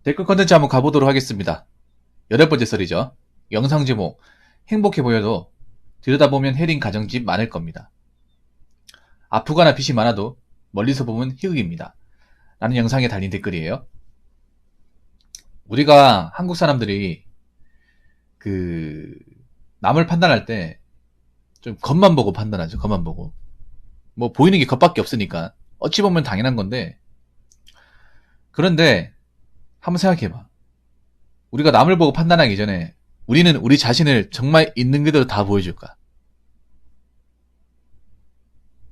댓글 컨텐츠 한번 가보도록 하겠습니다. 8번째 썰이죠. 영상 제목, 행복해 보여도 들여다보면 해린 가정집 많을 겁니다. 아프거나 빚이 많아도 멀리서 보면 희극입니다. 라는 영상에 달린 댓글이에요. 우리가 한국 사람들이 남을 판단할 때 좀 겉만 보고 판단하죠. 겉만 보고. 뭐 보이는 게 겉밖에 없으니까 어찌 보면 당연한 건데, 그런데 한번 생각해봐. 우리가 남을 보고 판단하기 전에 우리는 우리 자신을 정말 있는 그대로 다 보여줄까?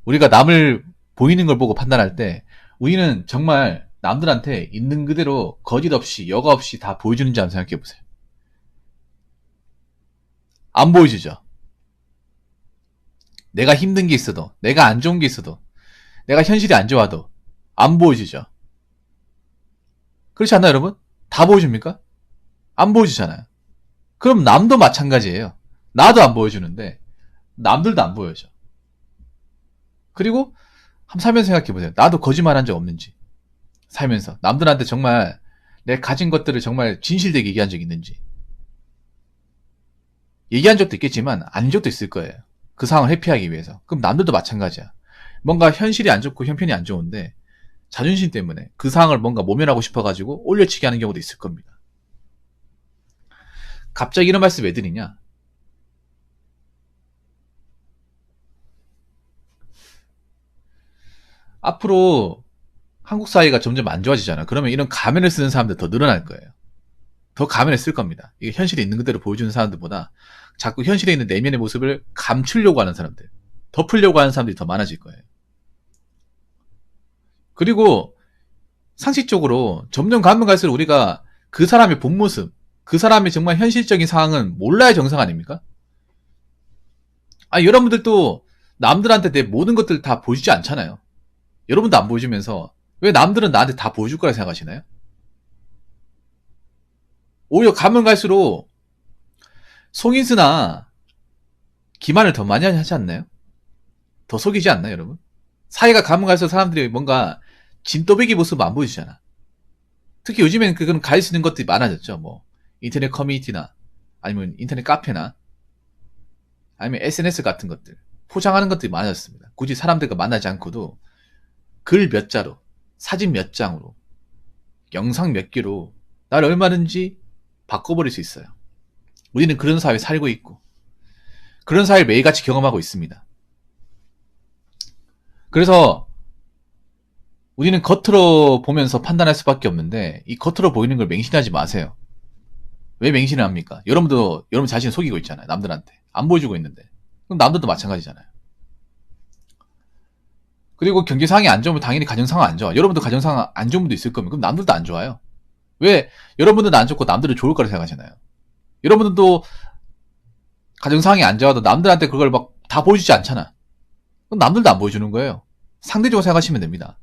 우리가 남을 보이는 걸 보고 판단할 때 우리는 정말 남들한테 있는 그대로 거짓 없이 여과 없이 다 보여주는지 한번 생각해보세요. 안 보여주죠. 내가 힘든 게 있어도, 내가 안 좋은 게 있어도, 내가 현실이 안 좋아도 안 보여주죠. 그렇지 않나요, 여러분? 다 보여줍니까? 안 보여주잖아요. 그럼 남도 마찬가지예요. 나도 안 보여주는데 남들도 안 보여줘. 그리고 한번 살면서 생각해보세요. 나도 거짓말한 적 없는지. 살면서 남들한테 정말 내 가진 것들을 정말 진실되게 얘기한 적 있는지. 얘기한 적도 있겠지만 아닌 적도 있을 거예요. 그 상황을 회피하기 위해서. 그럼 남들도 마찬가지야. 뭔가 현실이 안 좋고 형편이 안 좋은데 자존심 때문에 그 상황을 뭔가 모면하고 싶어가지고 올려치기 하는 경우도 있을 겁니다. 갑자기 이런 말씀 왜 드리냐? 앞으로 한국 사회가 점점 안 좋아지잖아. 그러면 이런 가면을 쓰는 사람들 더 늘어날 거예요. 더 가면을 쓸 겁니다. 이게 현실에 있는 그대로 보여주는 사람들보다 자꾸 현실에 있는 내면의 모습을 감추려고 하는 사람들, 덮으려고 하는 사람들이 더 많아질 거예요. 그리고 상식적으로 점점 가면 갈수록 우리가 그 사람의 본 모습, 그 사람의 정말 현실적인 상황은 몰라야 정상 아닙니까? 여러분들도 남들한테 내 모든 것들 다 보여주지 않잖아요. 여러분도 안 보여주면서 왜 남들은 나한테 다 보여줄 거라 생각하시나요? 오히려 가면 갈수록 송인수나 기만을 더 많이 하지 않나요? 더 속이지 않나요, 여러분? 사이가 가면 갈수록 사람들이 뭔가 진또배기 모습 안 보여주잖아. 특히 요즘에는 그건 가릴 수 있는 것들이 많아졌죠. 뭐 인터넷 커뮤니티나 아니면 인터넷 카페나 아니면 SNS 같은 것들 포장하는 것들이 많아졌습니다. 굳이 사람들과 만나지 않고도 글 몇 자로, 사진 몇 장으로, 영상 몇 개로 나를 얼마든지 바꿔버릴 수 있어요. 우리는 그런 사회에 살고 있고 그런 사회를 매일같이 경험하고 있습니다. 그래서 우리는 겉으로 보면서 판단할 수밖에 없는데 이 겉으로 보이는 걸 맹신하지 마세요. 왜 맹신을 합니까? 여러분 자신을 속이고 있잖아요. 남들한테 안 보여주고 있는데. 그럼 남들도 마찬가지잖아요. 그리고 경제 상황이 안 좋으면 당연히 가정 상황 안 좋아. 여러분도 가정 상황 안 좋은 분도 있을 겁니다. 그럼 남들도 안 좋아요. 왜 여러분들은 안 좋고 남들은 좋을 거라 생각하잖아요. 여러분들도 가정 상황이 안 좋아도 남들한테 그걸 막 다 보여주지 않잖아. 그럼 남들도 안 보여주는 거예요. 상대적으로 생각하시면 됩니다.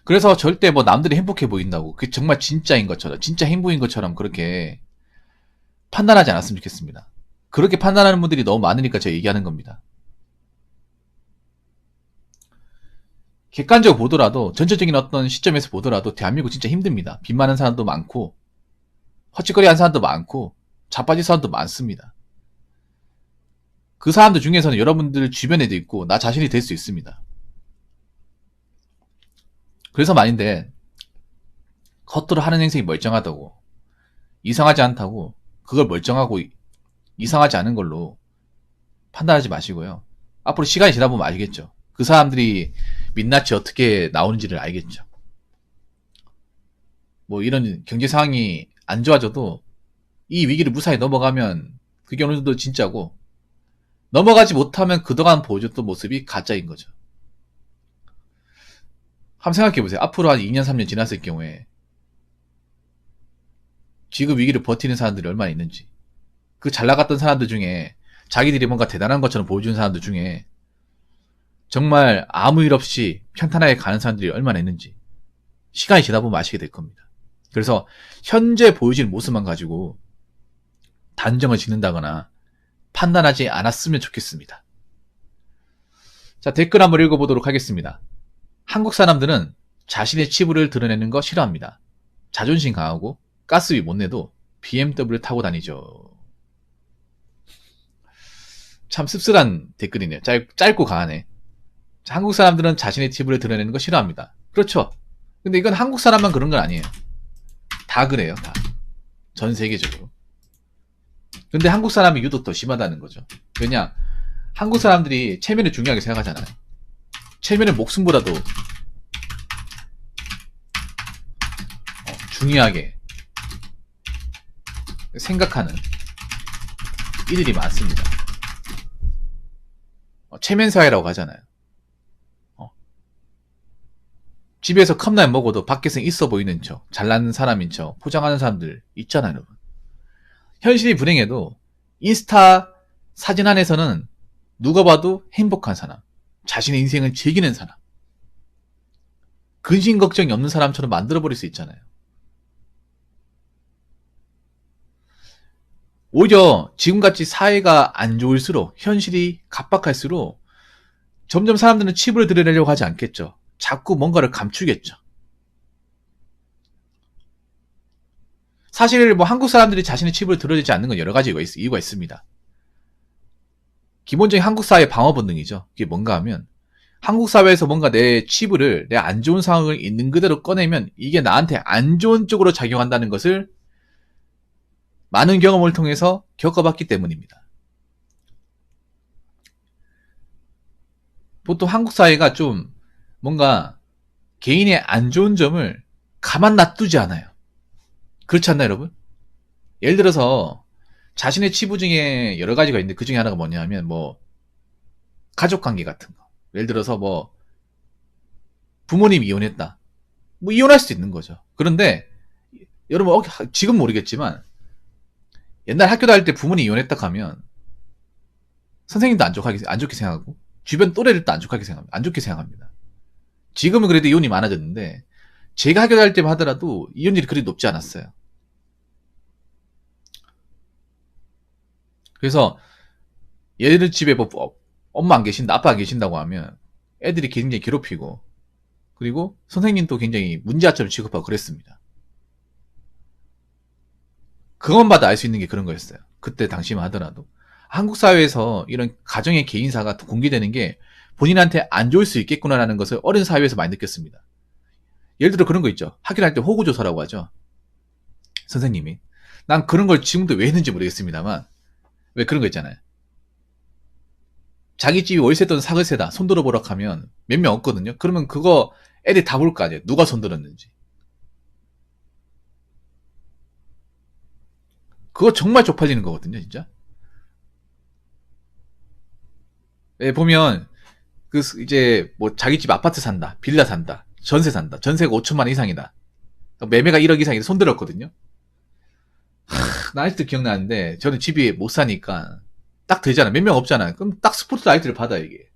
그래서 절대 뭐 남들이 행복해 보인다고 그게 정말 진짜인 것처럼 진짜 행복인 것처럼 그렇게 판단하지 않았으면 좋겠습니다. 그렇게 판단하는 분들이 너무 많으니까 제가 얘기하는 겁니다. 객관적으로 보더라도 전체적인 어떤 시점에서 보더라도 대한민국 진짜 힘듭니다. 빚 많은 사람도 많고 헛짓거리 하는 사람도 많고 자빠진 사람도 많습니다. 그 사람들 중에서는 여러분들 주변에도 있고 나 자신이 될 수 있습니다. 그래서 말인데 겉으로 하는 행색이 멀쩡하다고 이상하지 않다고 그걸 멀쩡하고 이상하지 않은 걸로 판단하지 마시고요. 앞으로 시간이 지나 보면 알겠죠. 그 사람들이 민낯이 어떻게 나오는지를 알겠죠. 뭐 이런 경제 상황이 안 좋아져도 이 위기를 무사히 넘어가면 그게 어느 정도 진짜고 넘어가지 못하면 그동안 보여줬던 모습이 가짜인 거죠. 한번 생각해보세요. 앞으로 한 2년, 3년 지났을 경우에 지금 위기를 버티는 사람들이 얼마나 있는지 그 잘 나갔던 사람들 중에 자기들이 뭔가 대단한 것처럼 보여주는 사람들 중에 정말 아무 일 없이 평탄하게 가는 사람들이 얼마나 있는지 시간이 지나 보면 아시게 될 겁니다. 그래서 현재 보여지는 모습만 가지고 단정을 짓는다거나 판단하지 않았으면 좋겠습니다. 자, 댓글 한번 읽어보도록 하겠습니다. 한국 사람들은 자신의 치부를 드러내는 거 싫어합니다. 자존심 강하고 가스비 못 내도 BMW 타고 다니죠. 참 씁쓸한 댓글이네요. 짧고 강하네. 한국 사람들은 자신의 치부를 드러내는 거 싫어합니다. 그렇죠. 근데 이건 한국 사람만 그런 건 아니에요. 다 그래요. 다. 전 세계적으로. 근데 한국 사람이 유독 더 심하다는 거죠. 왜냐? 한국 사람들이 체면을 중요하게 생각하잖아요. 체면은 목숨보다도 중요하게 생각하는 이들이 많습니다. 체면사회라고 하잖아요. 집에서 컵라면 먹어도 밖에서 있어 보이는 척, 잘나는 사람인 척 포장하는 사람들 있잖아요, 여러분. 현실이 불행해도 인스타 사진 안에서는 누가 봐도 행복한 사람, 자신의 인생을 즐기는 사람, 근심 걱정이 없는 사람처럼 만들어버릴 수 있잖아요. 오히려 지금같이 사회가 안 좋을수록, 현실이 각박할수록 점점 사람들은 치부를 드러내려고 하지 않겠죠. 자꾸 뭔가를 감추겠죠. 사실 뭐 한국 사람들이 자신의 치부를 드러내지 않는 건 여러 가지 이유가 있습니다. 기본적인 한국 사회의 방어 본능이죠. 그게 뭔가 하면 한국 사회에서 뭔가 내 치부를, 내 안 좋은 상황을 있는 그대로 꺼내면 이게 나한테 안 좋은 쪽으로 작용한다는 것을 많은 경험을 통해서 겪어봤기 때문입니다. 보통 한국 사회가 좀 뭔가 개인의 안 좋은 점을 가만 놔두지 않아요. 그렇지 않나요, 여러분? 예를 들어서 자신의 치부 중에 여러 가지가 있는데 그 중에 하나가 뭐냐면 뭐 가족관계 같은 거. 예를 들어서 뭐 부모님이 이혼했다. 뭐 이혼할 수도 있는 거죠. 그런데 여러분 지금 모르겠지만 옛날 학교 다닐 때 부모님 이혼했다 하면 선생님도 안 좋게 생각하고 주변 또래들도 안 좋게 생각합니다. 지금은 그래도 이혼이 많아졌는데 제가 학교 다닐 때만 하더라도 이혼율이 그리 높지 않았어요. 그래서 얘들 집에 뭐 엄마 안 계신다, 아빠 안 계신다고 하면 애들이 굉장히 괴롭히고 그리고 선생님도 굉장히 문제아처럼 취급하고 그랬습니다. 그것만 봐도 알 수 있는 게 그런 거였어요. 그때 당시만 하더라도. 한국 사회에서 이런 가정의 개인사가 공개되는 게 본인한테 안 좋을 수 있겠구나라는 것을 어린 사회에서 많이 느꼈습니다. 예를 들어 그런 거 있죠. 학교 다닐 때 호구조사라고 하죠. 선생님이. 난 그런 걸 지금도 왜 했는지 모르겠습니다만 왜 그런 거 있잖아요. 자기 집이 월세든 사글세다 손들어 보라 하면 몇 명 없거든요. 그러면 그거 애들이 다 볼 거 아니에요. 누가 손들었는지. 그거 정말 쪽팔리는 거거든요, 진짜. 예, 보면 이제 뭐 자기 집 아파트 산다, 빌라 산다, 전세 산다, 전세가 5천만 원 이상이다, 매매가 1억 이상이다 손들었거든요. 나 아직도 기억나는데 저는 집이 못 사니까 딱 되잖아. 몇 명 없잖아. 그럼 딱 스포트라이트를 받아 이게.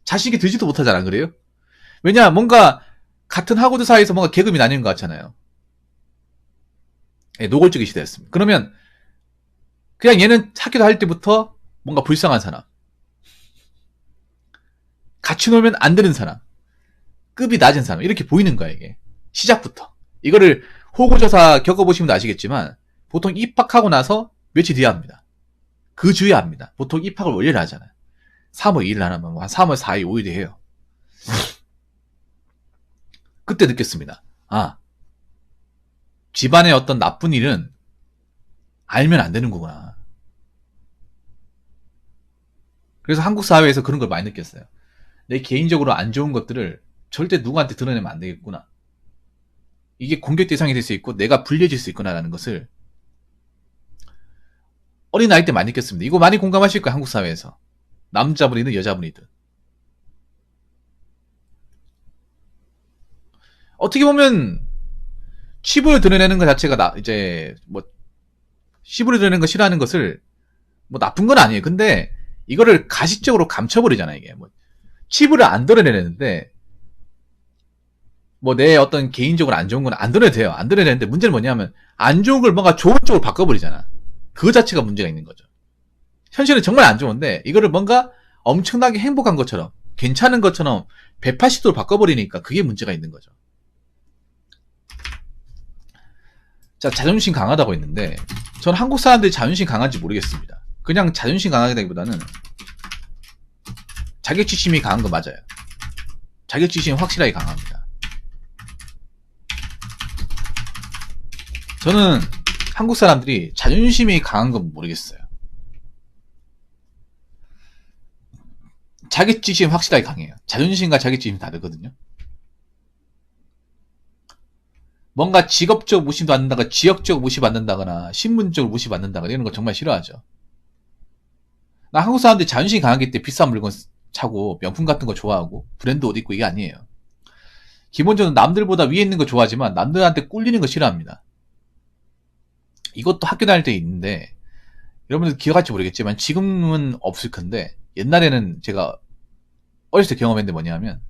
자신 있게 들지도 못하잖아, 안 그래요? 왜냐, 뭔가 같은 학우들 사이에서 뭔가 계급이 나뉘는 것 같잖아요. 예, 노골적인 시대였습니다. 그러면 그냥 얘는 학교 다닐 때부터 뭔가 불쌍한 사람, 같이 놀면 안 되는 사람, 급이 낮은 사람 이렇게 보이는 거야 이게. 시작부터. 이거를 호구조사 겪어보시면 아시겠지만 보통 입학하고 나서 며칠 뒤에 합니다. 그 주에 합니다. 보통 입학을 월요일에 하잖아요. 3월 2일 하면 한 3월 4일 5일에 해요. 그때 느꼈습니다. 아, 집안의 어떤 나쁜 일은 알면 안 되는 거구나. 그래서 한국 사회에서 그런 걸 많이 느꼈어요. 내 개인적으로 안 좋은 것들을 절대 누구한테 드러내면 안 되겠구나. 이게 공격 대상이 될 수 있고 내가 불리해질 수 있구나라는 것을 어린 나이 때 많이 느꼈습니다. 이거 많이 공감하실 거예요, 한국 사회에서. 남자분이든 여자분이든. 어떻게 보면 치부를 드러내는 것 자체가 이제 뭐 치부를 드러내는 거 싫어하는 것을 뭐 나쁜 건 아니에요. 근데 이거를 가식적으로 감춰버리잖아요. 이게 뭐 치부를 안 드러내는데 뭐 내 어떤 개인적으로 안 좋은 건 안 드러내도 돼요. 안 드러내는데 문제는 뭐냐면 안 좋은 걸 뭔가 좋은 쪽으로 바꿔버리잖아. 그거 자체가 문제가 있는 거죠. 현실은 정말 안 좋은데 이거를 뭔가 엄청나게 행복한 것처럼 괜찮은 것처럼 180도로 바꿔버리니까 그게 문제가 있는 거죠. 자, 자존심 강하다고 했는데 전 한국 사람들이 자존심 강한지 모르겠습니다. 그냥 자존심 강하다기보다는 자격지심이 강한 거 맞아요. 자격지심이 확실하게 강합니다. 저는 한국 사람들이 자존심이 강한 건 모르겠어요. 자격지심이 확실하게 강해요. 자존심과 자격지심이 다르거든요. 뭔가 직업적 무시받는다거나 지역적 무시받는다거나 신분적으로 무시받는다거나 이런 거 정말 싫어하죠. 나 한국 사람들이 자존심이 강하기 때문에 비싼 물건 차고 명품 같은 거 좋아하고 브랜드 옷 입고 이게 아니에요. 기본적으로 남들보다 위에 있는 거 좋아하지만 남들한테 꿀리는 거 싫어합니다. 이것도 학교 다닐 때 있는데 여러분들 기억할지 모르겠지만 지금은 없을 건데 옛날에는 제가 어렸을 때 경험했는데 뭐냐면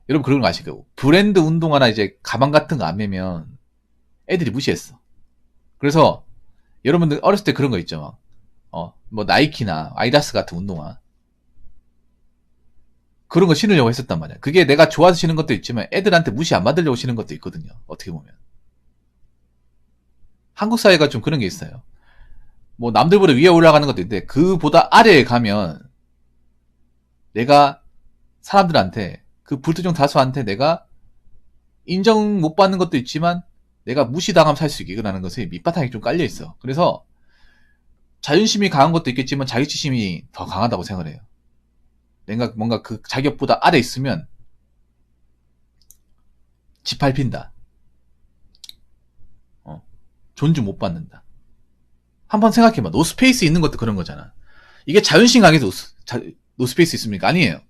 여러분 그런 거 아시고 브랜드 운동화나 이제 가방 같은 거 안 매면 애들이 무시했어. 그래서 여러분들 어렸을 때 그런 거 있죠. 뭐 나이키나 아디다스 같은 운동화 그런 거 신으려고 했었단 말이야. 그게 내가 좋아서 신는 것도 있지만 애들한테 무시 안 받으려고 신는 것도 있거든요. 어떻게 보면 한국 사회가 좀 그런 게 있어요. 뭐 남들보다 위에 올라가는 것도 있는데 그보다 아래에 가면 내가 사람들한테 그 불특정 다수한테 내가 인정 못 받는 것도 있지만 내가 무시당하면 살 수 있게라는 것에 밑바탕이 좀 깔려 있어. 그래서 자존심이 강한 것도 있겠지만 자격지심이 더 강하다고 생각을 해요. 내가 뭔가 그 자격보다 아래 있으면 짓밟힌다. 존중 못 받는다. 한번 생각해봐. 노스페이스 있는 것도 그런 거잖아. 이게 자존심 강해서 노스페이스 있습니까? 아니에요.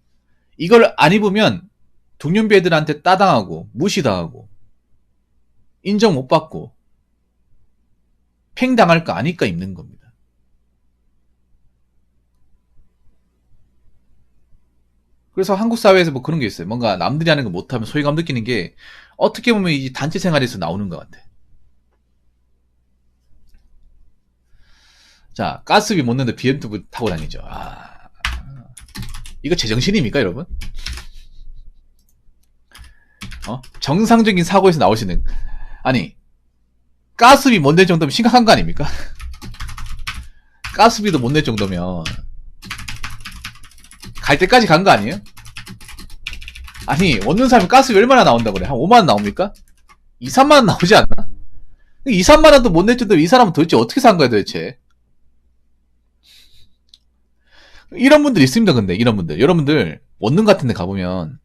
이걸 안 입으면 동년배 애들한테 따당하고 무시당하고 인정 못 받고 팽당할 거 아니까 입는 겁니다. 그래서 한국 사회에서 뭐 그런 게 있어요. 뭔가 남들이 하는 거 못하면 소외감 느끼는 게 어떻게 보면 이 단체 생활에서 나오는 것 같아. 자, 가스비 못 내는데 BMW 타고 다니죠. 이거 제정신입니까, 여러분? 정상적인 사고에서 나오시는, 아니, 가스비 못 낼 정도면 심각한 거 아닙니까? 가스비도 못 낼 정도면, 갈 때까지 간 거 아니에요? 아니, 얻는 사람이 가스비 얼마나 나온다고 그래? 한 5만원 나옵니까? 2, 3만원 나오지 않나? 2, 3만원도 못 낼 정도면 이 사람은 도대체 어떻게 산 거야, 도대체? 이런 분들 있습니다, 근데, 이런 분들. 여러분들, 원룸 같은 데 가보면,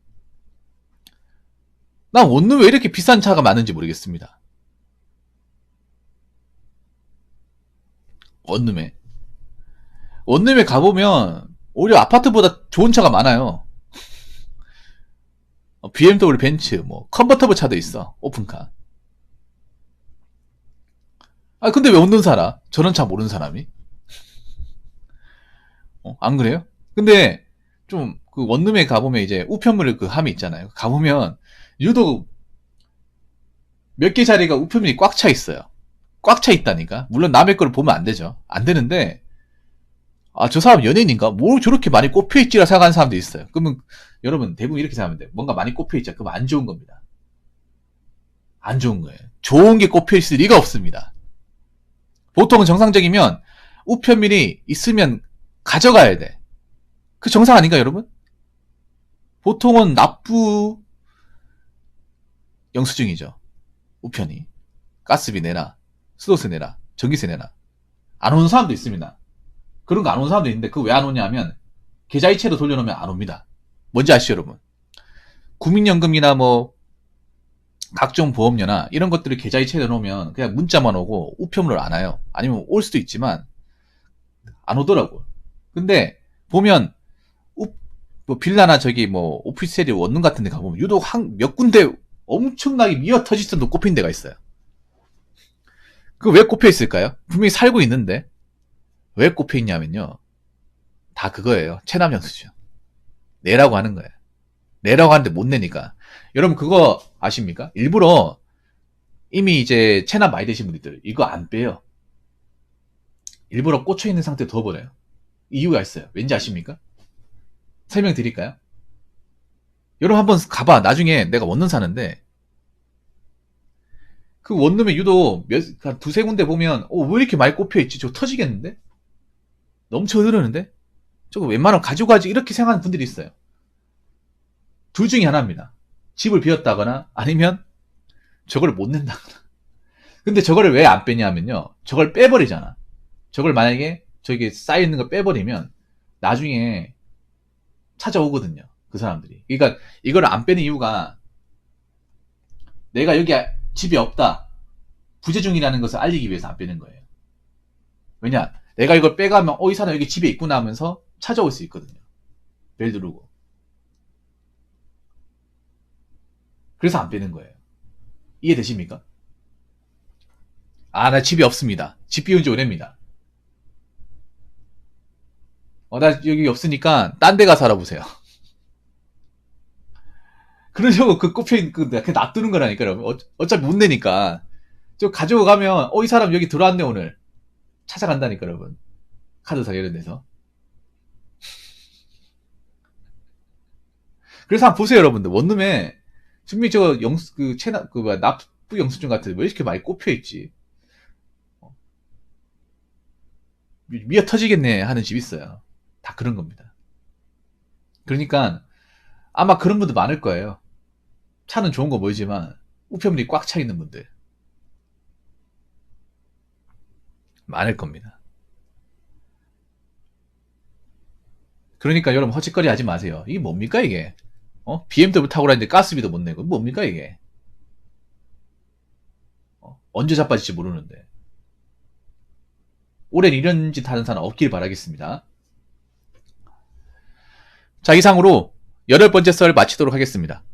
난 원룸 왜 이렇게 비싼 차가 많은지 모르겠습니다. 원룸에. 원룸에 가보면, 오히려 아파트보다 좋은 차가 많아요. BMW, 벤츠, 뭐, 컨버터블 차도 있어. 오픈카. 근데 왜 원룸 살아? 저런 차 모르는 사람이? 안 그래요? 근데 좀 그 원룸에 가보면 이제 우편물 그 함이 있잖아요. 가보면 유독 몇 개 자리가 우편물이 꽉 차 있어요. 꽉 차 있다니까. 물론 남의 거를 보면 안 되죠. 안 되는데 저 사람 연예인인가? 뭘 저렇게 많이 꼽혀있지라 생각하는 사람도 있어요. 그러면 여러분 대부분 이렇게 생각하면 돼요. 뭔가 많이 꼽혀있죠. 그럼 안 좋은 겁니다. 안 좋은 거예요. 좋은 게 꼽혀있을 리가 없습니다. 보통은 정상적이면 우편물이 있으면 가져가야 돼. 그 정상 아닌가 여러분? 보통은 납부 영수증이죠. 우편이. 가스비 내라. 수도세 내라. 전기세 내라. 안 오는 사람도 있습니다. 그런 거 안 오는 사람도 있는데 그거 왜 안 오냐 하면 계좌이체로 돌려놓으면 안 옵니다. 뭔지 아시죠 여러분? 국민연금이나 뭐 각종 보험료나 이런 것들을 계좌이체에 넣으면 그냥 문자만 오고 우편물을 안 와요. 아니면 올 수도 있지만 안 오더라고. 근데 보면 뭐 빌라나 저기 뭐 오피스텔이 원룸 같은 데 가보면 유독 몇 군데 엄청나게 미어 터질 정도 꼽힌 데가 있어요. 그거 왜 꼽혀 있을까요? 분명히 살고 있는데 왜 꼽혀 있냐면요. 다 그거예요. 체납 영수증. 내라고 하는 거예요. 내라고 하는데 못 내니까. 여러분 그거 아십니까? 일부러 이미 이제 체납 많이 되신 분들 이거 안 빼요. 일부러 꽂혀 있는 상태로 둬버려요. 이유가 있어요. 왠지 아십니까? 설명드릴까요? 여러분 한번 가봐. 나중에 내가 원룸 사는데 그 원룸에 유독 한 두세 군데 보면, 왜 이렇게 많이 꼽혀있지? 저거 터지겠는데? 넘쳐 흐르는데? 저거 웬만하면 가져가지, 이렇게 생각하는 분들이 있어요. 둘 중에 하나입니다. 집을 비웠다거나, 아니면 저걸 못 낸다거나. 근데 저거를 왜 안 빼냐면요. 저걸 빼버리잖아. 저걸 만약에 저기 쌓여있는 걸 빼버리면, 나중에 찾아오거든요. 그 사람들이. 그러니까 이걸 안 빼는 이유가, 내가 여기 집이 없다, 부재중이라는 것을 알리기 위해서 안 빼는 거예요. 왜냐? 내가 이걸 빼가면 이 사람 여기 집에 있구나 하면서 찾아올 수 있거든요. 벨 누르고. 그래서 안 빼는 거예요. 이해되십니까? 나 집이 없습니다. 집 비운 지 오래입니다. 나 여기 없으니까 딴 데 가서 알아보세요. 그러려고 그 꼽혀있는, 그냥 놔두는 거라니까, 여러분. 어차피 못 내니까. 저 가지고 가면, 이 사람 여기 들어왔네, 오늘. 찾아간다니까, 여러분. 카드사 이런 데서. 그래서 한번 보세요, 여러분들. 원룸에, 분명히 납부 영수증 같은 왜 이렇게 많이 꼽혀있지? 미어 터지겠네 하는 집 있어요. 다 그런 겁니다. 그러니까, 아마 그런 분들 많을 거예요. 차는 좋은 거 보이지만, 우편물이 꽉 차 있는 분들. 많을 겁니다. 그러니까 여러분 허짓거리 하지 마세요. 이게 뭡니까 이게? BMW 타고 다니는데 가스비도 못 내고 뭡니까 이게? 언제 자빠질지 모르는데. 올해는 이런 짓 하는 사람 없길 바라겠습니다. 자, 이상으로 8번째 썰 마치도록 하겠습니다.